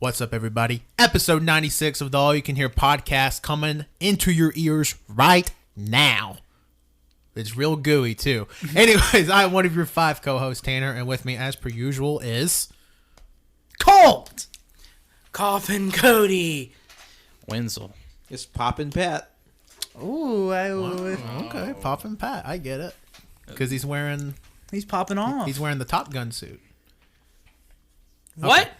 What's up, everybody? Episode 96 of the All You Can Hear podcast coming into your ears right now. It's real gooey, too. Anyways, I'm one of your 5 co-hosts, Tanner, and with me, as per usual, is... Colt! Coffin Cody. Wenzel. It's Poppin' Pat. Ooh, Okay, Poppin' Pat. I get it. Because he's wearing... He's popping off. He's wearing the Top Gun suit. What?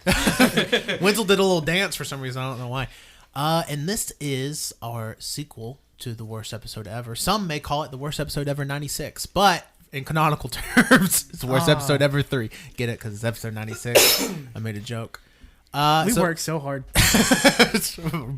Wenzel did a little dance for some reason. I don't know why. And this is our sequel to the worst episode ever. Some may call it the worst episode ever 96, but in canonical terms, it's the worst episode ever 3. Get it? Because it's episode 96. I made a joke. We worked so hard.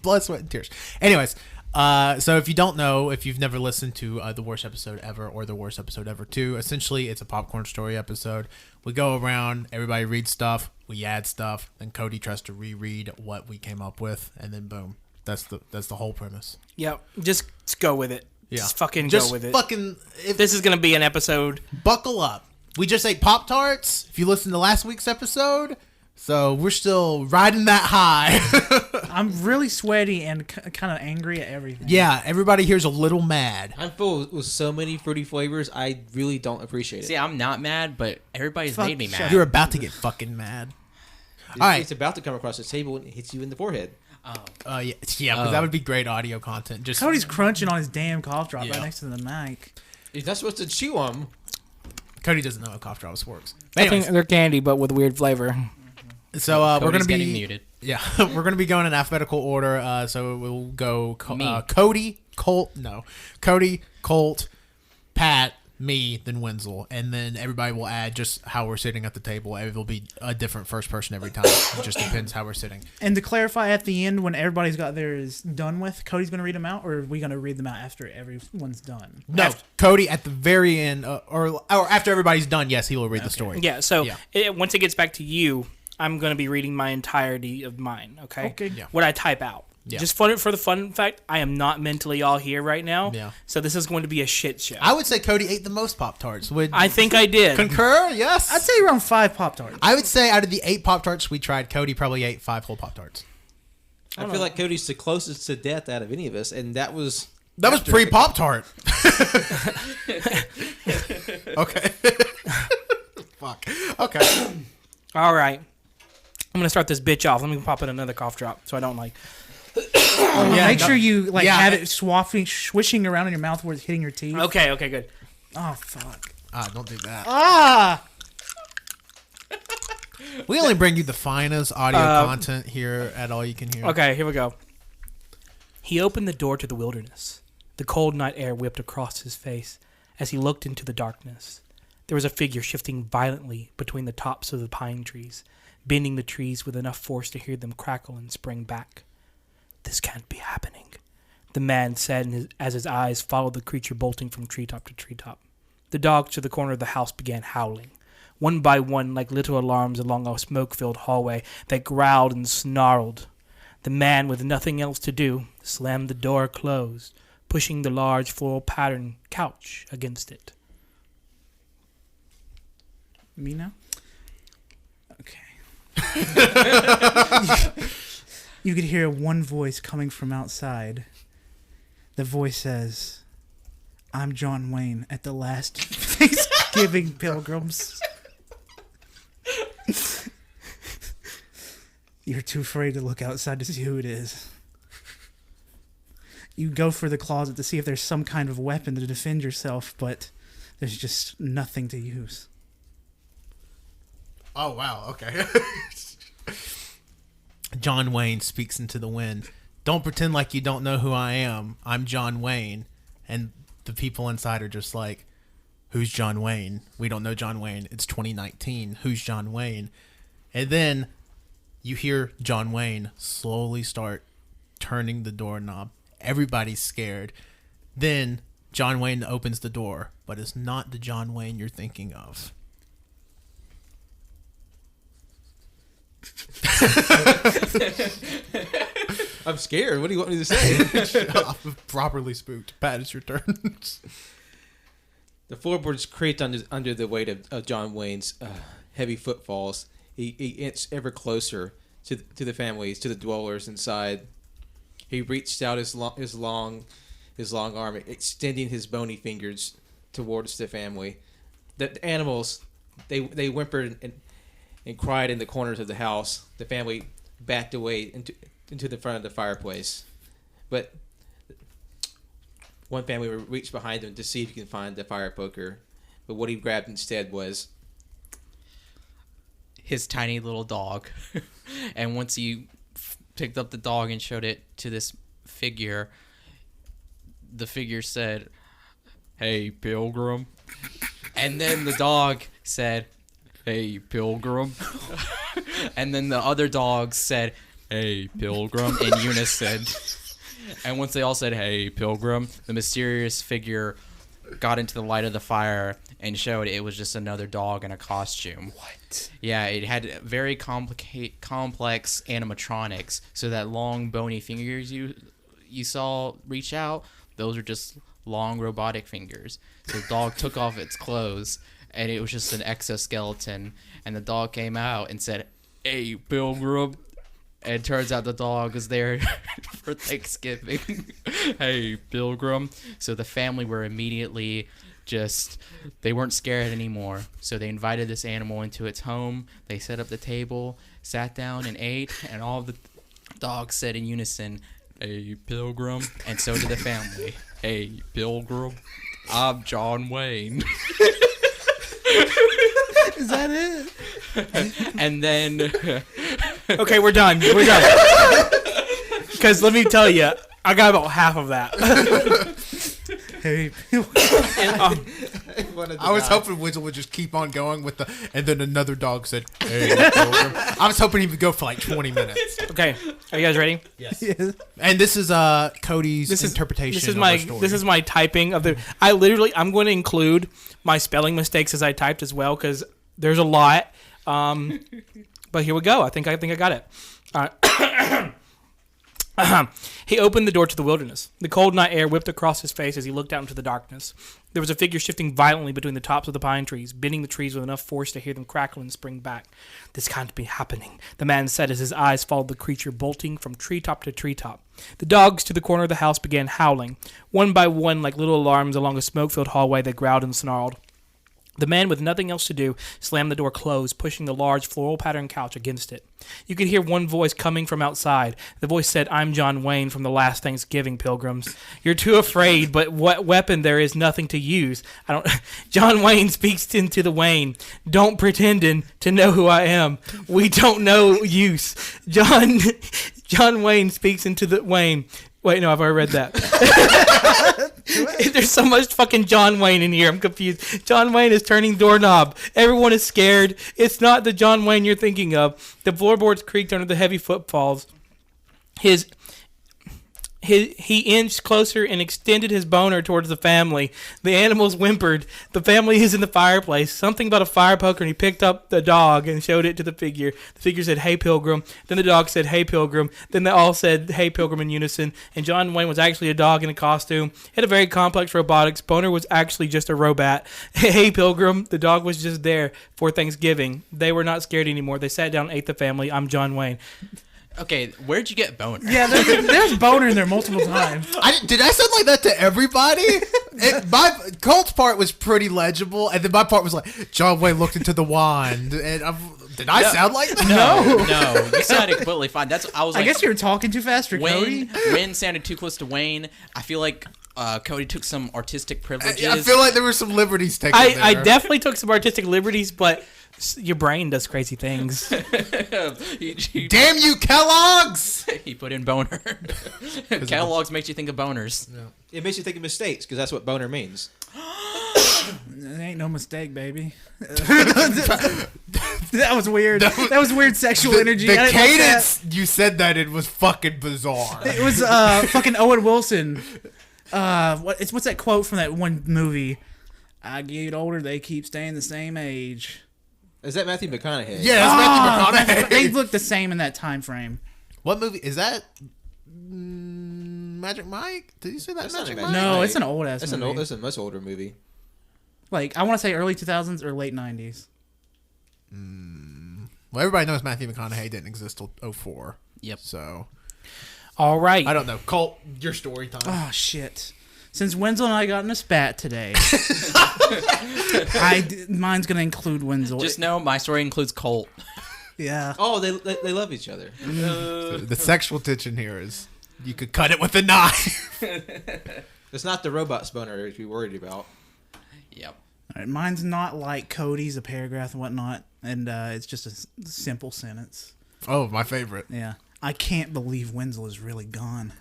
Blood, sweat, and tears. Anyways, so if you don't know, if you've never listened to the worst episode ever or the worst episode ever 2, essentially it's a popcorn story episode. We go around, everybody reads stuff, we add stuff, then Cody tries to reread what we came up with, and then boom. That's the whole premise. Yep. Just go with it. Yeah. Just fucking Just go with it. Fucking, if This is going to be an episode. buckle up. We just ate Pop-Tarts, if you listened to last week's episode, so we're still riding that high. I'm really sweaty and kind of angry at everything. Yeah, everybody here's a little mad. I'm full with so many fruity flavors, I really don't appreciate it. See, I'm not mad, but everybody's made me mad. You're about to get fucking mad. All right. It's about to come across the table and it hits you in the forehead. Yeah, because that would be great audio content. Just Cody's crunching on his damn cough drop Yeah. right next to the mic. You're not supposed to chew them. Cody doesn't know how cough drops works. I Anyways, think they're candy, but with weird flavor. so we're gonna Cody's be getting muted. Yeah, we're gonna be going in alphabetical order. So we'll go Me. Cody, Colt, Pat, me, then Wenzel, and then everybody will add just how we're sitting at the table. It'll be a different first person every time. It just depends how we're sitting. And to clarify, at the end, when everybody's got theirs done with, Cody's going to read them out, or are we going to read them out after everyone's done? No, Cody at the very end, or after everybody's done. Yes, he will read the story. Yeah, so Yeah. once it gets back to you, I'm going to be reading my entirety of mine, okay? Okay. Yeah. What I type out. Yeah. Just for the fun fact, I am not mentally all here right now. Yeah. So this is going to be a shit show. I would say Cody ate the most Pop-Tarts. Would I think I did. concur? Yes. I'd say around 5 Pop-Tarts. I would say out of the 8 Pop-Tarts we tried, Cody probably ate 5 whole Pop-Tarts. I feel like Cody's the closest to death out of any of us, and that was... That was pre-Pop-Tart. Okay. Fuck. Okay. All right. I'm going to start this bitch off. Let me pop in another cough drop so I don't like... Make sure you have it- it swishing around in your mouth where it's hitting your teeth. Okay, good. Oh, fuck. Don't do that. Ah! We only bring you the finest audio content here at All You Can Hear. Okay, here we go. He opened the door to the wilderness. The cold night air whipped across his face as he looked into the darkness. There was a figure shifting violently between the tops of the pine trees, bending the trees with enough force to hear them crackle and spring back. "This can't be happening," the man said as his eyes followed the creature bolting from treetop to treetop. The dogs to the corner of the house began howling, one by one like little alarms along a smoke-filled hallway that growled and snarled. The man, with nothing else to do, slammed the door closed, pushing the large floral pattern couch against it. Me now? Okay. You could hear one voice coming from outside. The voice says, "I'm John Wayne at the last Thanksgiving pilgrims. You're too afraid to look outside to see who it is. You go for the closet to see if there's some kind of weapon to defend yourself, but there's just nothing to use." Oh, wow. Okay. John Wayne speaks into the wind. "Don't pretend like you don't know who I am. I'm John Wayne." And the people inside are just like, "Who's John Wayne? We don't know John Wayne. It's 2019. Who's John Wayne?" And then you hear John Wayne slowly start turning the doorknob. Everybody's scared. Then John Wayne opens the door, but it's not the John Wayne you're thinking of. I'm scared. What do you want me to say? Properly spooked. Pat, it's your turn. The floorboards creaked under the weight of John Wayne's heavy footfalls. He inched ever closer to the families, to the dwellers inside. He reached out his long arm, extending his bony fingers towards the family. The animals, they whimpered and cried in the corners of the house. The family backed away into the front of the fireplace. But one family reached behind them to see if he can find the fire poker. But what he grabbed instead was his tiny little dog. And once he picked up the dog and showed it to this figure, the figure said, "Hey, Pilgrim." And then the dog said, "Hey, Pilgrim." And then the other dogs said, "Hey, Pilgrim," in unison. And once they all said, "Hey, Pilgrim," the mysterious figure got into the light of the fire and showed it was just another dog in a costume. What? Yeah, it had very complex animatronics. So that long bony fingers you saw reach out, those are just long robotic fingers. So the dog took off its clothes and it was just an exoskeleton. And the dog came out and said, "Hey, Pilgrim." And it turns out the dog was there for Thanksgiving. "Hey, Pilgrim." So the family were immediately they weren't scared anymore. So they invited this animal into its home. They set up the table, sat down and ate. And all of the dogs said in unison, "Hey, Pilgrim." And so did the family. "Hey, Pilgrim, I'm John Wayne." Is that it? And then... Okay, we're done. We're done. Because let me tell you, I got about half of that. Hey, I was hoping Wizzle would just keep on going with and then another dog said, "Hey, Pilgrim." I was hoping he would go for like 20 minutes. Okay, are you guys ready? Yes. And this is Cody's interpretation. This is my typing of the. I'm going to include my spelling mistakes as I typed as well because there's a lot. But here we go. I think I got it. All right. He opened the door to the wilderness. The cold night air whipped across his face as he looked out into the darkness. There was a figure shifting violently between the tops of the pine trees, bending the trees with enough force to hear them crackle and spring back. "This can't be happening," the man said as his eyes followed the creature bolting from treetop to treetop. The dogs to the corner of the house began howling. One by one, like little alarms along a smoke-filled hallway, they growled and snarled. The man, with nothing else to do, slammed the door closed, pushing the large floral-patterned couch against it. You could hear one voice coming from outside. The voice said, "I'm John Wayne from the last Thanksgiving, Pilgrims. You're too afraid, but what weapon there is nothing to use. John Wayne speaks into the Wayne. Don't pretend to know who I am. We don't know use. John Wayne speaks into the Wayne." Wait, no, I've already read that. There's so much fucking John Wayne in here. I'm confused. John Wayne is turning doorknob. Everyone is scared. It's not the John Wayne you're thinking of. The floorboards creaked under the heavy footfalls. He inched closer and extended his boner towards the family. The animals whimpered. The family is in the fireplace. Something about a fire poker, and he picked up the dog and showed it to the figure. The figure said, "Hey, Pilgrim." Then the dog said, "Hey, Pilgrim." Then they all said, "Hey, Pilgrim," in unison. And John Wayne was actually a dog in a costume. He had a very complex robotics. Boner was actually just a robot. "Hey, Pilgrim." The dog was just there for Thanksgiving. They were not scared anymore. They sat down and ate the family. I'm John Wayne. Okay, where'd you get boner? yeah, there's boner in there multiple times. Did I sound like that to everybody? My Colt's part was pretty legible, and then my part was like, "John Wayne looked into the wand," and did I sound like that? No, you sounded completely fine. I guess you were talking too fast for Cody. Wayne sounded too close to Wayne. I feel like Cody took some artistic privileges. I feel like there were some liberties taken there. I definitely took some artistic liberties, but your brain does crazy things. Damn you, Kellogg's! He put in boner. Kellogg's makes you think of boners. Yeah. It makes you think of mistakes because that's what boner means. It ain't no mistake, baby. That was weird. That was weird sexual energy. The cadence you said that it was fucking bizarre. It was fucking Owen Wilson. What's that quote from that one movie? "I get older, they keep staying the same age." Is that Matthew McConaughey? Yeah, that's Matthew McConaughey. They look the same in that time frame. What movie is that? Magic Mike? Did you say that? Magic Mike? No, it's an old ass movie. It's a much older movie. Like I want to say early 2000s or late 90s. Well, everybody knows Matthew McConaughey didn't exist till 2004. Yep. So All right. I don't know. Colt, your story time. Oh shit! Since Wenzel and I got in a spat today, mine's gonna include Wenzel. Just know my story includes Colt. Yeah. Oh, they love each other. The sexual tension here is you could cut it with a knife. It's not the robot boner to be worried about. Yep. All right, mine's not like Cody's, a paragraph and whatnot, and it's just a simple sentence. Oh, my favorite. Yeah. I can't believe Wenzel is really gone.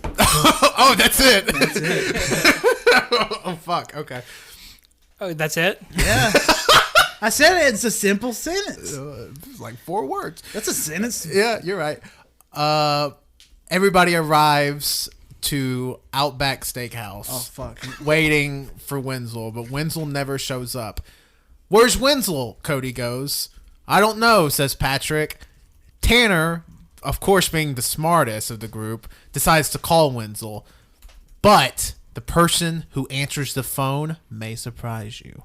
Oh, that's it. That's it. Oh, fuck. Okay. Oh, that's it? Yeah. I said it's a simple sentence. It's like 4 words. That's a sentence. Yeah, you're right. Everybody arrives to Outback Steakhouse. Oh, fuck. Waiting for Wenzel, but Wenzel never shows up. Where's Wenzel? Cody goes. I don't know, says Patrick. Tanner, of course being the smartest of the group, decides to call Wenzel. But the person who answers the phone may surprise you.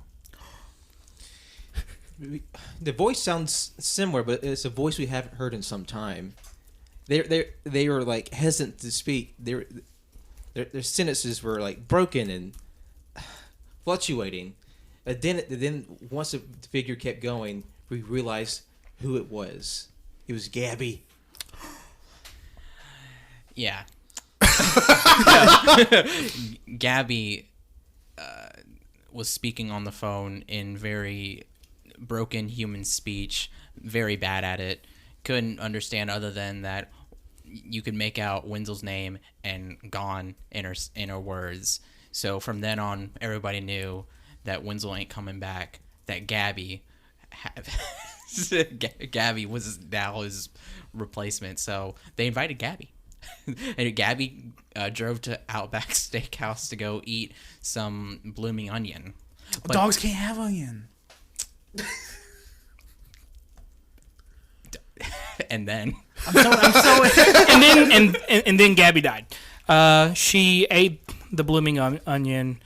The voice sounds similar, but it's a voice we haven't heard in some time. They were like hesitant to speak. Their sentences were like broken and fluctuating. But then once the figure kept going, we realized who it was. It was Gabby. Yeah. Gabby was speaking on the phone in very broken human speech, very bad at it. Couldn't understand other than that you could make out Wenzel's name and gone in her words. So from then on, everybody knew that Wenzel ain't coming back. That Gabby was now his replacement. So they invited Gabby. And Gabby drove to Outback Steakhouse to go eat some blooming onion. But Dogs can't have onion. and then I'm so and then Gabby died. She ate the blooming onion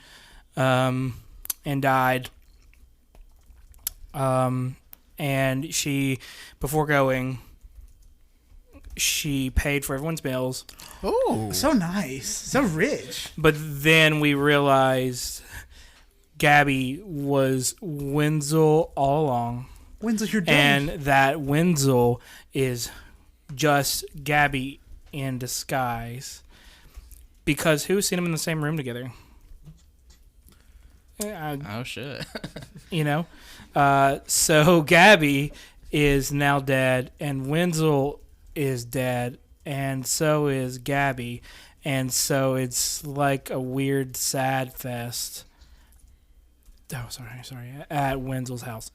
and died. And she, before going, she paid for everyone's meals. Oh. so nice, so rich. But then we realized Gabby was Wenzel all along. Wenzel, you're dead. And that Wenzel is just Gabby in disguise. Because who's seen them in the same room together? oh shit. You know? So Gabby is now dead, and Wenzel is dead, and so is Gabby. And so it's like a weird sad fest. Oh, sorry. At Wenzel's house.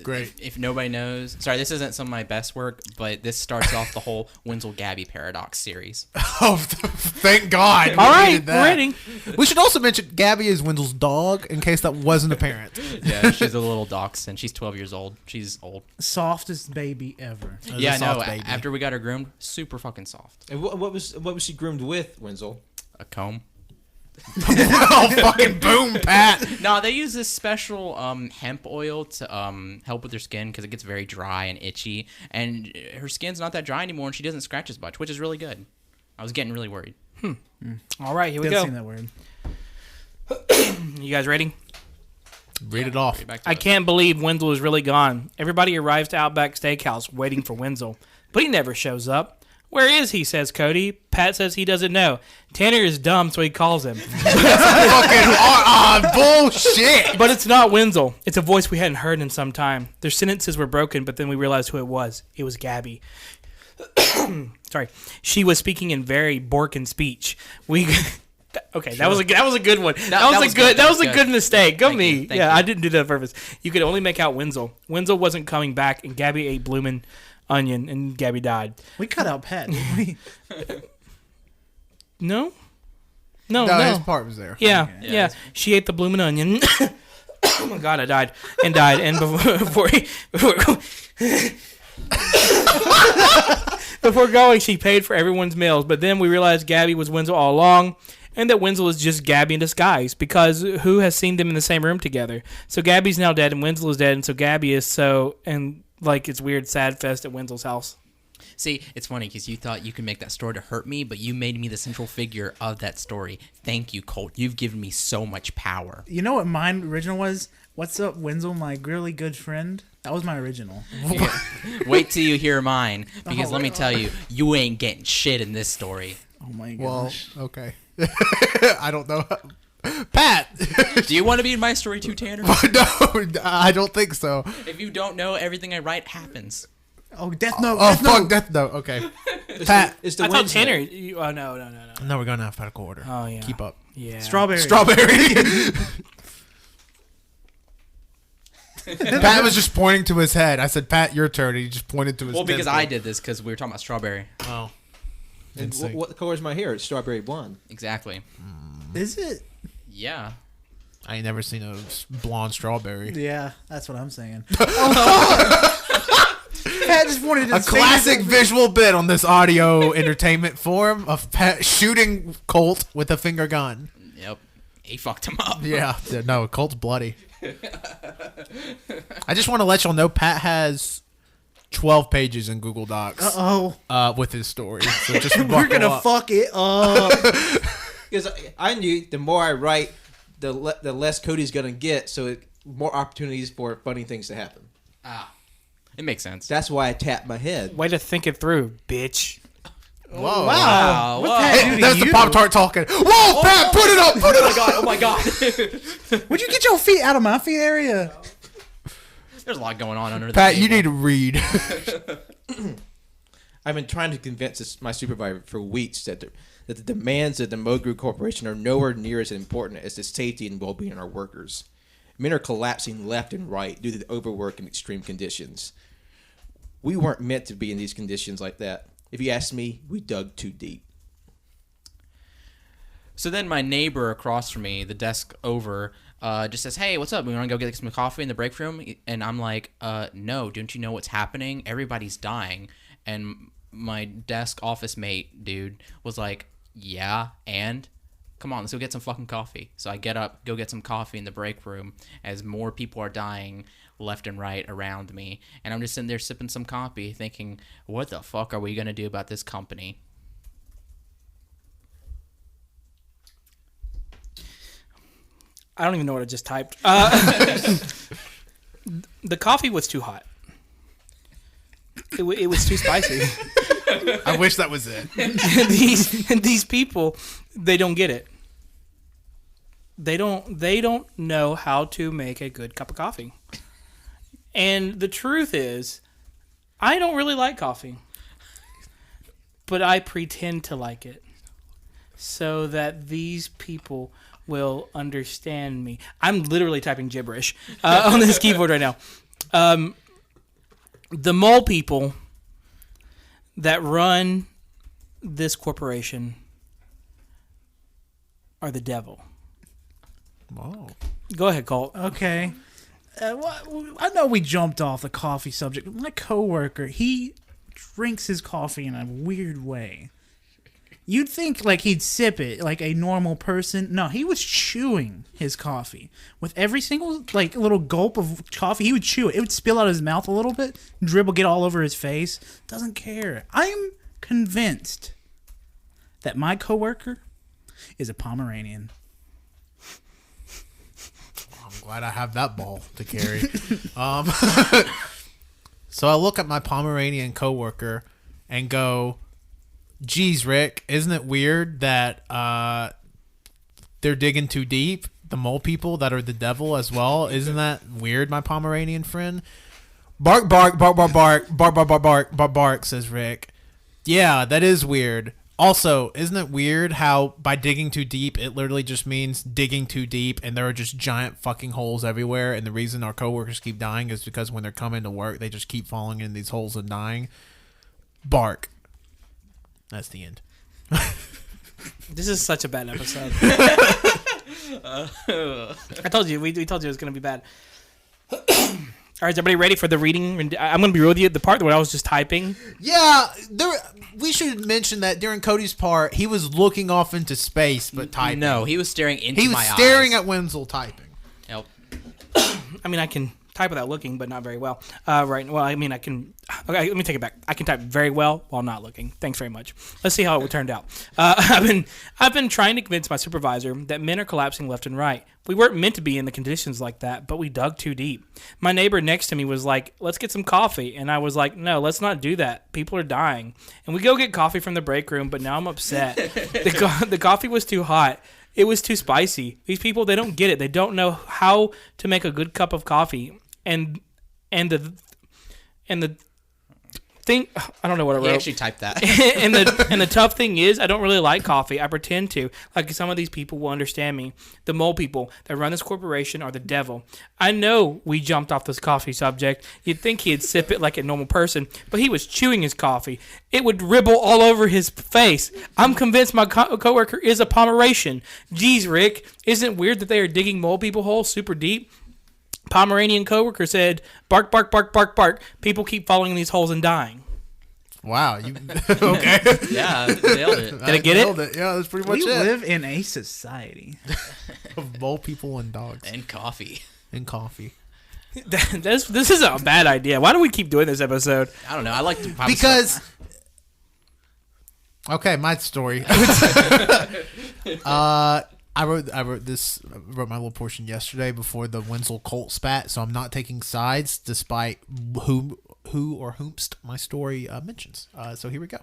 Great. If nobody knows, sorry, this isn't some of my best work, but this starts off the whole Wenzel Gabby paradox series. Oh, thank God. All right, needed that. we're ready. We should also mention Gabby is Wenzel's dog in case that wasn't apparent. Yeah, she's a little dachshund. She's 12 years old. She's old. Softest baby ever. That was Yeah, a soft no. baby. After we got her groomed, super fucking soft. And what was she groomed with, Wenzel? A comb. Oh, fucking boom, Pat. No, they use this special hemp oil to help with their skin because it gets very dry and itchy. And her skin's not that dry anymore, and she doesn't scratch as much, which is really good. I was getting really worried. All right, here we Doesn't go. seem that weird. You guys ready? Read it off. Back to I it. can't believe Wenzel is really gone. Everybody arrives to Outback Steakhouse waiting for Wenzel, but he never shows up. Where is he, says Cody. Pat says he doesn't know. Tanner is dumb, so he calls him. Fucking bullshit. But it's not Wenzel. It's a voice we hadn't heard in some time. Their sentences were broken, but then we realized who it was. It was Gabby. Sorry. She was speaking in very Borkin speech. Okay, that was a good one. That was a good mistake. Go Thank me. you, thank Yeah, you. I didn't do that on purpose. You could only make out Wenzel. Wenzel wasn't coming back, and Gabby ate bloomin' onion, and Gabby died. We cut out Pat, didn't we? No, No, his part was there. Yeah, Yeah, yeah. She ate the bloomin' onion. Oh my god, I died. And before going, she paid for everyone's meals. But then we realized Gabby was Wenzel all along, And that Wenzel is just Gabby in disguise, because who has seen them in the same room together? So Gabby's now dead and Wenzel is dead, and so Gabby is it's weird sad fest at Wenzel's house. See, it's funny because you thought you could make that story to hurt me, but you made me the central figure of that story. Thank you, Colt. You've given me so much power. You know what mine original was? What's up, Wenzel, my really good friend? That was my original. Yeah. Wait till you hear mine, because let me tell you, you ain't getting shit in this story. Oh my Well, gosh. okay. I don't know. Pat! Do you want to be in my story too, Tanner? No, I don't think so. If you don't know, everything I write happens. Oh, Death Note. Oh, Death fuck, Note. Death Note. Okay. Pat. It's the I thought Wednesday. Tanner. Oh no. No, we're going to alphabetical order. Oh yeah. Keep up. Yeah. Strawberry. Strawberry. Pat was just pointing to his head. I said, Pat, your turn. And he just pointed to his Well, because pistol. I did this, because we were talking about strawberry. Oh. And what color is my hair? It's strawberry blonde. Exactly. Is it? Yeah. I ain't never seen a blonde strawberry. Yeah, that's what I'm saying. Pat just wanted to A classic visual bit on this audio entertainment forum of Pat shooting Colt with a finger gun. Yep. He fucked him up. Yeah. No, Colt's bloody. I just want to let y'all know Pat has 12 pages in Google Docs with his story. So just We're buckle gonna up. fuck it up. Because I knew the more I write, the less Cody's gonna get. So more opportunities for funny things to happen. It makes sense. That's why I tapped my head. Way to think it through, bitch. Whoa. Wow. What Whoa. Pat do to That's the you? Pop-Tart talking. Whoa, Pat, put it up, put it up. Oh my god. Would you get your feet out of my feet area? There's a lot going on under the Pat, table. you need to read. I've been trying to convince my supervisor for weeks that the demands of the Mogru Corporation are nowhere near as important as the safety and well-being of our workers. Men are collapsing left and right due to the overwork and extreme conditions. We weren't meant to be in these conditions like that. If you ask me, we dug too deep. So then my neighbor across from me, the desk over, just says, hey, what's up? We want to go get some coffee in the break room? And I'm like, no, don't you know what's happening? Everybody's dying. And my desk office mate dude was like, yeah, and? Come on, let's go get some fucking coffee. So I get up, go get some coffee in the break room as more people are dying left and right around me. And I'm just sitting there sipping some coffee thinking, what the fuck are we going to do about this company? I don't even know what I just typed. The coffee was too hot. It was too spicy. I wish that was it. these people, they don't get it. They don't know how to make a good cup of coffee. And the truth is, I don't really like coffee. But I pretend to like it so that these people will understand me. I'm literally typing gibberish on this keyboard right now. The mole people that run this corporation are the devil. Whoa. Go ahead, Colt. Okay. I know we jumped off the coffee subject. My coworker, he drinks his coffee in a weird way. You'd think like he'd sip it like a normal person. No, he was chewing his coffee. With every single like little gulp of coffee, he would chew it. It would spill out of his mouth a little bit, dribble, get all over his face. Doesn't care. I'm convinced that my coworker is a Pomeranian. I'm glad I have that ball to carry. So I look at my Pomeranian coworker and go, geez, Rick, isn't it weird that they're digging too deep? The mole people that are the devil as well. Isn't that weird, my Pomeranian friend? Bark, bark, bark, bark, bark, bark, bark, bark, bark, bark, bark, says Rick. Yeah, that is weird. Also, isn't it weird how by digging too deep, it literally just means digging too deep and there are just giant fucking holes everywhere, and the reason our coworkers keep dying is because when they're coming to work, they just keep falling in these holes and dying. Bark. That's the end. This is such a bad episode. I told you, we told you it was going to be bad. All right, is everybody ready for the reading? I'm going to be real with you. The part where I was just typing. Yeah, we should mention that during Cody's part, he was looking off into space but typing. No, he was staring into He was my staring eyes. at Wenzel typing. Yep. I mean, I can type without looking, but not very well. Right. Well, I mean, I can. Okay, let me take it back. I can type very well while not looking. Thanks very much. Let's see how it turned out. I've been trying to convince my supervisor that men are collapsing left and right. We weren't meant to be in the conditions like that, but we dug too deep. My neighbor next to me was like, "Let's get some coffee," and I was like, "No, let's not do that. People are dying." And we go get coffee from the break room, but now I'm upset. The coffee was too hot. It was too spicy. These people, they don't get it. They don't know how to make a good cup of coffee. And the thing, I don't know what I wrote. He actually typed that. and the tough thing is, I don't really like coffee. I pretend to. Like, some of these people will understand me. The mole people that run this corporation are the devil. I know we jumped off this coffee subject. You'd think he'd sip it like a normal person, but he was chewing his coffee. It would ribble all over his face. I'm convinced my coworker is a Pomeranian. Geez, Rick, isn't it weird that they are digging mole people holes super deep? Pomeranian coworker said, "Bark, bark, bark, bark, bark. People keep falling in these holes and dying." Wow. You okay? Yeah, nailed it. Did I get it? Yeah, that's pretty much We it. live in a society. Of mole people and dogs And coffee. and coffee. This is a bad idea. Why do we keep doing this episode? I don't know. I like to Because okay, my story. I wrote my little portion yesterday before the Wenzel Colt spat, so I'm not taking sides despite who or whomst my story mentions. So here we go.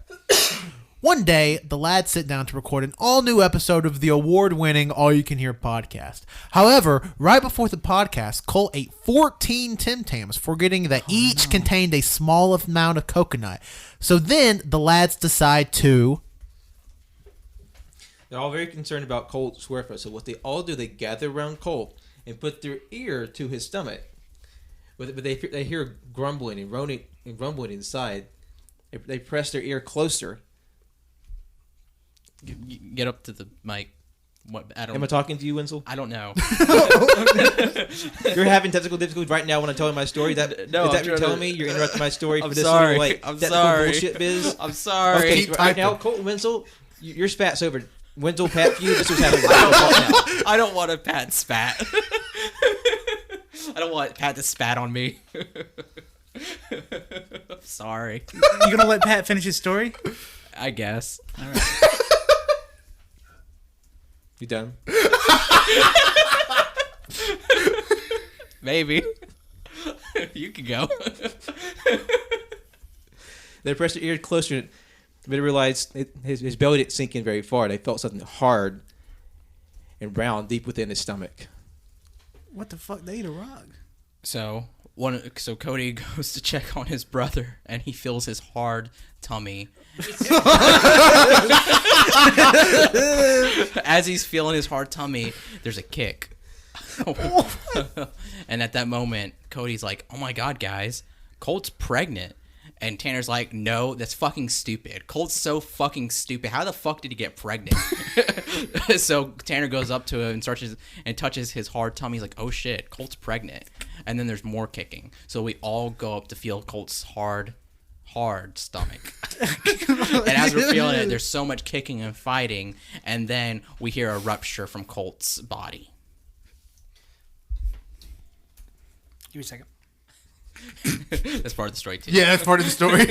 One day, the lads sit down to record an all-new episode of the award-winning All You Can Hear podcast. However, right before the podcast, Colt ate 14 Tim Tams, forgetting that each contained a small amount of coconut. So then, the lads decide to... They're all very concerned about Colt's welfare, so what they all do, they gather around Colt and put their ear to his stomach. But they hear grumbling and rumbling inside. They press their ear closer. Get up to the mic. What? Am I talking to you, Wenzel? I don't know. You're having technical difficulties right now when I'm telling my story. No, is that I'm what you're trying telling to- me? You're interrupting my story I'm for this sorry. little I'm technical sorry. bullshit biz? I'm sorry. Okay, Keep right typing. now, Colt and Wenzel, your spat's over. Wenzel, pat you. This was happening right now. I don't want a Pat spat. I don't want Pat to spat on me. I'm sorry. You gonna let Pat finish his story? I guess. You done? Maybe. You can go. They pressed their ear closer, but they realized his belly didn't sink in very far. They felt something hard and round deep within his stomach. What the fuck? They ate a rock. So Cody goes to check on his brother, and he feels his hard tummy. As he's feeling his hard tummy, there's a kick. And at that moment, Cody's like, "Oh my god, guys, Colt's pregnant." And Tanner's like, "No, that's fucking stupid. Colt's so fucking stupid. How the fuck did he get pregnant?" So Tanner goes up to him and touches his hard tummy. He's like, "Oh shit, Colt's pregnant." And then there's more kicking. So we all go up to feel Colt's hard stomach. And as we're feeling it, there's so much kicking and fighting. And then we hear a rupture from Colt's body. Give me a second. That's part of the story too. Yeah, that's part of the story.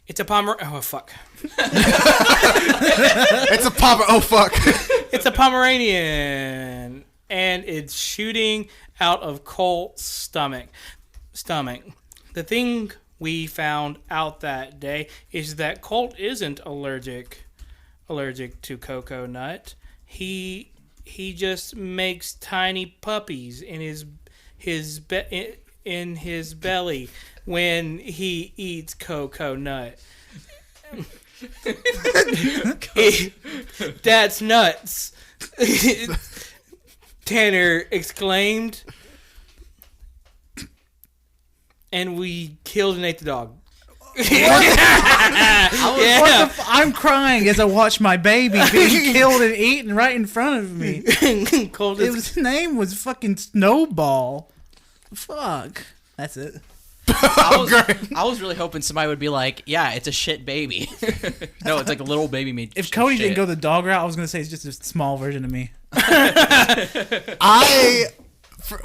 It's a Oh, fuck. It's a papa. Oh, fuck. It's a Pomeranian, and it's shooting out of Colt's stomach. The thing we found out that day is that Colt isn't allergic to coconut. He just makes tiny puppies in his belly when he eats coconut. That's nuts. Tanner exclaimed. And we killed and ate the dog. I'm crying as I watch my baby being killed and eaten right in front of me. His name was fucking Snowball. Fuck. That's it. I was really hoping somebody would be like, yeah, it's a shit baby. No, it's like a little baby made. If Cody didn't go the dog route, I was gonna say it's just a small version of me.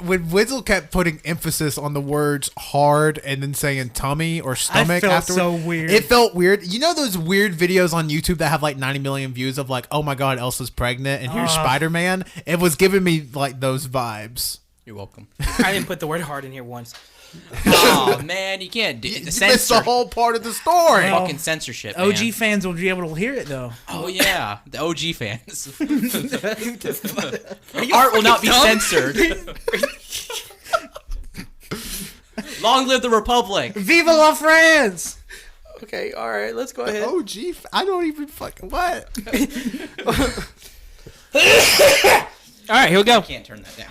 When Wizzle kept putting emphasis on the words hard and then saying tummy or stomach, I felt afterwards, so weird. It felt weird. You know those weird videos on YouTube that have like 90 million views of like, oh my god, Elsa's pregnant and here's Spider-Man? It was giving me like those vibes. You're welcome. I didn't put the word hard in here once. Oh man, you can't do You missed the whole part of the story. Well, fucking censorship. OG man. fans will be able to hear it though. Oh yeah, the OG fans. Art will not be censored. Long live the Republic. Viva la France! Okay, all right, let's go ahead. OG, I don't even fucking what. All right, here we go. Can't turn that down.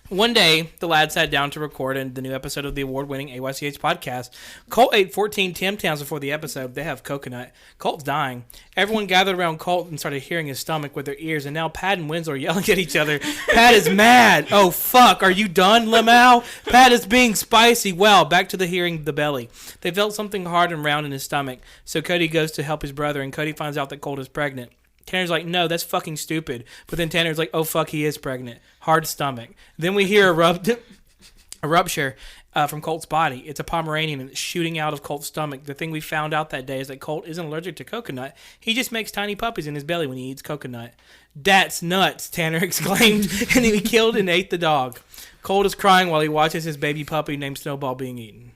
One day, the lads sat down to record the new episode of the award-winning AYCH podcast. Colt ate 14 Tim Tams before the episode. They have coconut. Colt's dying. Everyone gathered around Colt and started hearing his stomach with their ears, and now Pat and Winslow are yelling at each other. Pat is mad. Oh, fuck. Are you done, Lamau? Pat is being spicy. Well, back to the hearing the belly. They felt something hard and round in his stomach, so Cody goes to help his brother, and Cody finds out that Colt is pregnant. Tanner's like, no, that's fucking stupid. But then Tanner's like, oh, fuck, he is pregnant. Hard stomach. Then we hear a rupture from Colt's body. It's a Pomeranian and it's shooting out of Colt's stomach. The thing we found out that day is that Colt isn't allergic to coconut. He just makes tiny puppies in his belly when he eats coconut. That's nuts, Tanner exclaimed, and he killed and ate the dog. Colt is crying while he watches his baby puppy named Snowball being eaten.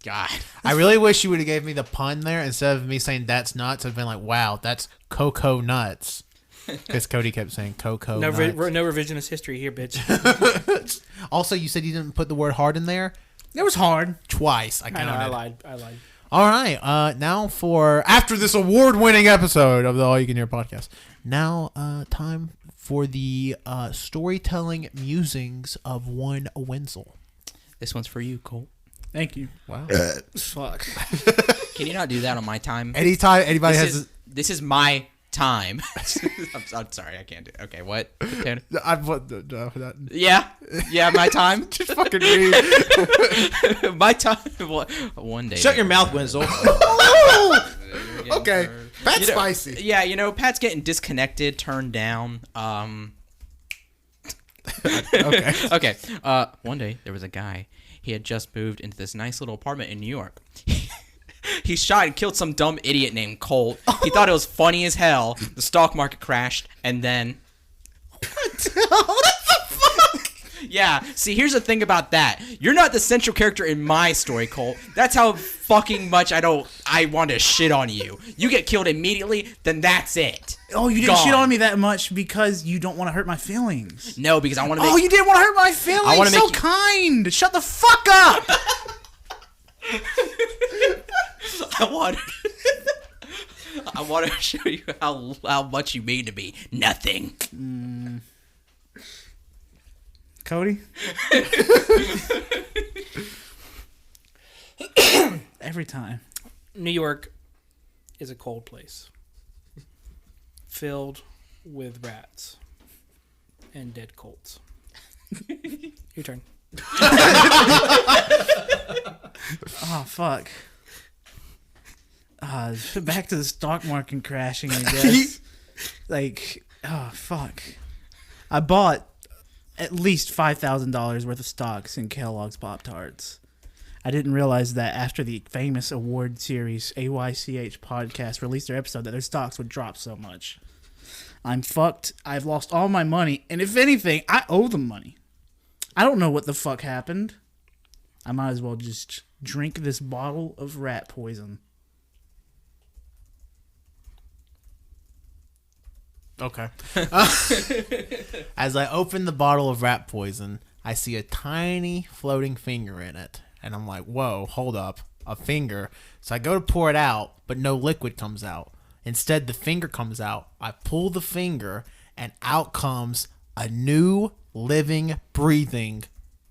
God. I really wish you would have gave me the pun there instead of me saying that's nuts. I've been like, wow, that's cocoa nuts. Because Cody kept saying cocoa No, nuts. no revisionist history here, bitch. Also, you said you didn't put the word hard in there It was hard. twice. I I counted. know, I lied. All right. Now for after this award-winning episode of the All You Can Hear podcast. Now, time for the storytelling musings of one Wenzel. This one's for you, Colt. Thank you. Wow. Fuck. Can you not do that on my time? Anytime anybody This is my time. I'm sorry, I can't do it. Okay, what? Tanner? Yeah, my time. just fucking read. My time. One day. Shut your mouth, Winslow. Okay, that's spicy. Yeah, Pat's getting disconnected, turned down. Okay. One day there was a guy. He had just moved into this nice little apartment in New York. He shot and killed some dumb idiot named Colt. He thought it was funny as hell. The stock market crashed, and then... What the fuck? Yeah, see, here's the thing about that. You're not the central character in my story, Colt. That's how fucking much I want to shit on you. You get killed immediately, then that's it. Oh, you didn't Gone. shit on me that much because you don't want to hurt my feelings. No, because I want to make... Oh, you didn't want to hurt my feelings? I wanna so make you- kind. Shut the fuck up. I want to show you how much you mean to me. Nothing. Cody? Every time. New York is a cold place. Filled with rats and dead colts. Your turn. Oh, fuck. Back to the stock market crashing, I guess. Fuck. I bought at least $5,000 worth of stocks in Kellogg's Pop-Tarts. I didn't realize that after the famous award series AYCH podcast released their episode that their stocks would drop so much. I'm fucked. I've lost all my money. And if anything, I owe them money. I don't know what the fuck happened. I might as well just drink this bottle of rat poison. Okay. As I open the bottle of rat poison, I see a tiny floating finger in it. And I'm like, whoa, hold up. A finger. So I go to pour it out, but no liquid comes out. Instead, the finger comes out. I pull the finger, and out comes a new, living, breathing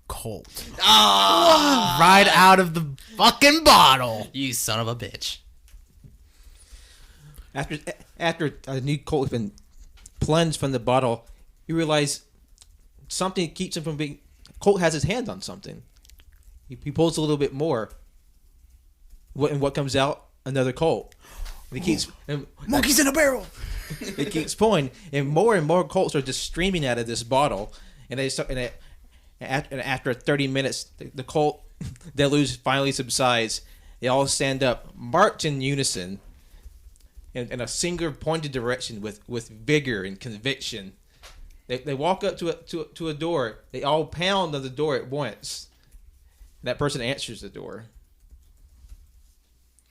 Colt. Right out of the fucking bottle. You son of a bitch. After a new Colt has been plunged from the bottle, you realize something keeps him from being. Colt has his hand on something. He pulls a little bit more. What comes out? Another Colt. And he keeps Monkeys in a barrel. it keeps pulling, and more Colts are just streaming out of this bottle. And they start, after 30 minutes, the Colt deluge finally subsides. They all stand up, march in unison, in a single pointed direction with vigor and conviction. They walk up to a door. They all pound on the door at once. That person answers the door.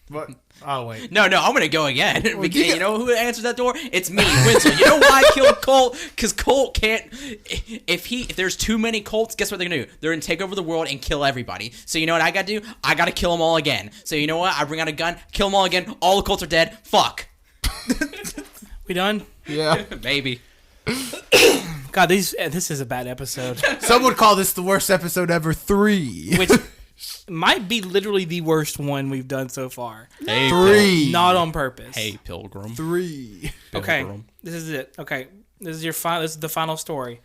What? Oh, wait. No, I'm gonna go again. Because you know who answers that door? It's me, Winslow. You know why I killed Colt? Because Colt can't. If there's too many Colts, guess what they're gonna do? They're gonna take over the world and kill everybody. So you know what I gotta do? I gotta kill them all again. So you know what? I bring out a gun, kill them all again. All the Colts are dead. Fuck. We done? Yeah. Maybe. God, this is a bad episode. Some would call this the worst episode ever 3. Which might be literally the worst one we've done so far. Hey, 3. Not on purpose. Hey, Pilgrim. 3. Okay, Pilgrim. this is it. Okay, this is This is the final story.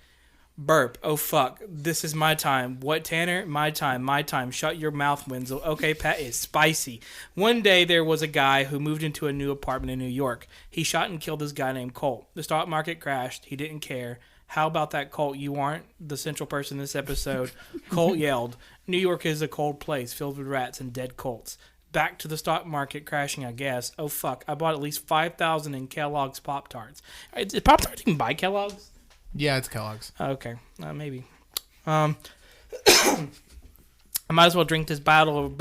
Burp. Oh fuck. This is my time. What, Tanner? My time. My time. Shut your mouth, Wenzel. Okay, Pat, it's spicy. One day there was a guy who moved into a new apartment in New York. He shot and killed this guy named Colt. The stock market crashed. He didn't care. How about that, Colt? You aren't the central person in this episode. Colt yelled, New York is a cold place filled with rats and dead Colts. Back to the stock market crashing, I guess. Oh, fuck. I bought at least 5,000 in Kellogg's Pop-Tarts. Is Pop-Tarts even by Kellogg's? Yeah, it's Kellogg's. Okay. Maybe. I might as well drink this bottle of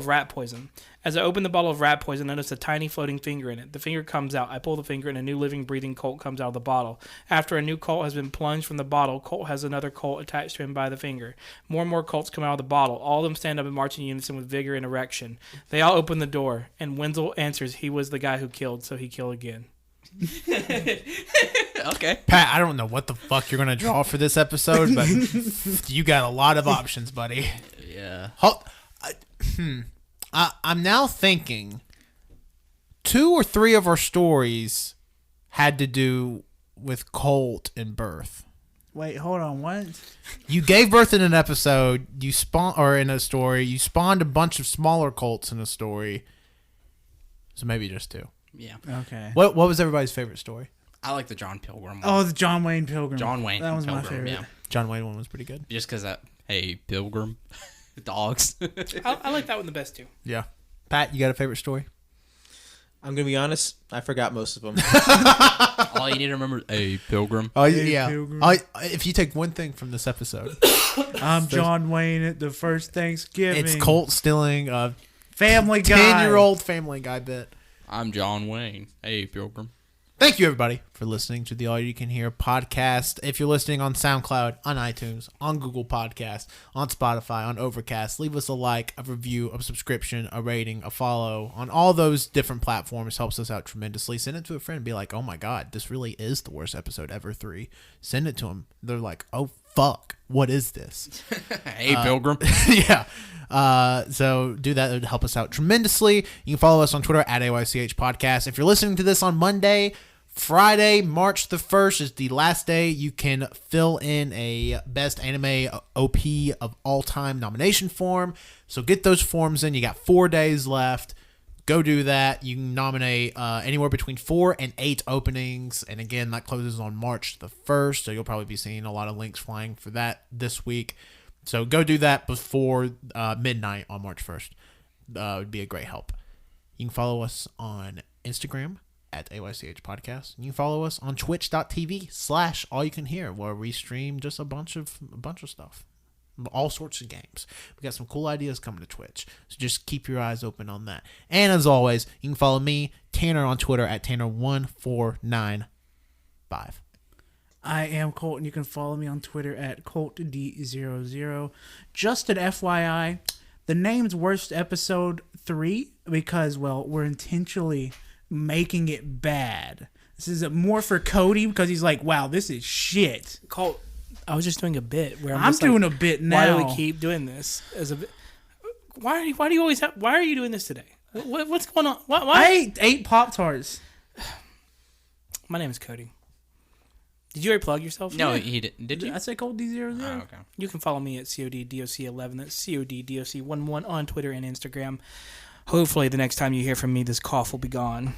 rat poison. As I open the bottle of rat poison, I notice a tiny floating finger in it. The finger comes out. I pull the finger and a new living, breathing Colt comes out of the bottle. After a new Colt has been plunged from the bottle, Colt has another Colt attached to him by the finger. More and more Colts come out of the bottle. All of them stand up and march in unison with vigor and erection. They all open the door, and Wenzel answers he was the guy who killed, so he killed again. Okay. Pat, I don't know what the fuck you're going to draw for this episode, but you got a lot of options, buddy. Yeah. I'm now thinking 2 or 3 of our stories had to do with Colt and birth. Wait, hold on. What? You gave birth in an episode. In a story. You spawned a bunch of smaller Colts in a story. So maybe just 2. Yeah. Okay. What was everybody's favorite story? I like the John Pilgrim one. Oh, the John Wayne Pilgrim. John Wayne. That was Pilgrim, my favorite. Yeah. John Wayne one was pretty good. Just because that. Hey, Pilgrim. Dogs. I like that one the best, too. Yeah. Pat, you got a favorite story? I'm gonna be honest. I forgot most of them. All you need to remember. Hey, Pilgrim. Oh Hey, yeah. Pilgrim. If you take one thing from this episode, I'm John Wayne at the first Thanksgiving. it's Colt stealing a Family Guy. 10-year-old Family Guy bit. I'm John Wayne. Hey, Pilgrim. Thank you, everybody, for listening to the All You Can Hear podcast. If you're listening on SoundCloud, on iTunes, on Google Podcasts, on Spotify, on Overcast, leave us a like, a review, a subscription, a rating, a follow. On all those different platforms helps us out tremendously. Send it to a friend and be like, oh my God, this really is the worst episode ever 3. Send it to them. They're like, oh, fuck, what is this? Hey, Pilgrim. Yeah. So do that. It would help us out tremendously. You can follow us on Twitter at AYCH Podcast. If you're listening to this on Monday, Friday, March the 1st is the last day you can fill in a Best Anime OP of All Time nomination form. So get those forms in. You got 4 days left. Go do that. You can nominate anywhere between 4 and 8 openings. And again, that closes on March the 1st. So you'll probably be seeing a lot of links flying for that this week. So go do that before midnight on March 1st. It would be a great help. You can follow us on Instagram at AYCH Podcast. You can follow us on twitch.tv/AllYouCanHear, where we stream just a bunch of stuff. All sorts of games. We got some cool ideas coming to Twitch. So just keep your eyes open on that. And as always, you can follow me, Tanner, on Twitter at Tanner1495. I am Colt, and you can follow me on Twitter at ColtD00. Just an FYI, the name's Worst Episode 3 because, well, we're intentionally making it bad. This is more for Cody because he's like, wow, this is shit. Colt, I was just doing a bit where I'm just doing like, a bit now. Why do we keep doing this? Why do you always why are you doing this today? What's going on? Why? I ate 8 Pop-Tarts. My name is Cody. Did you already plug yourself? No, Yeah. he didn't. Did you? I said Cold D00. Oh, okay. You can follow me at CODDOC11. That's CODDOC11 on Twitter and Instagram. Hopefully, the next time you hear from me, this cough will be gone.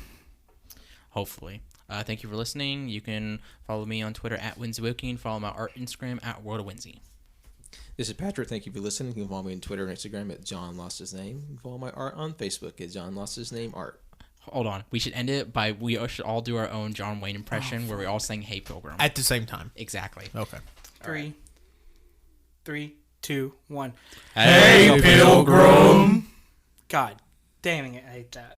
Hopefully. Thank you for listening. You can follow me on Twitter at WinsyWoking. Follow my art Instagram at World of Winsy. This is Patrick. Thank you for listening. You can follow me on Twitter and Instagram at John Lost His Name. You can follow my art on Facebook at John Lost His Name Art. Hold on. We should end it by we should all do our own John Wayne impression where we all sing Hey Pilgrim. At the same time. Exactly. Okay. 3, 2, 1. Hey, Pilgrim! God damn it, I hate that.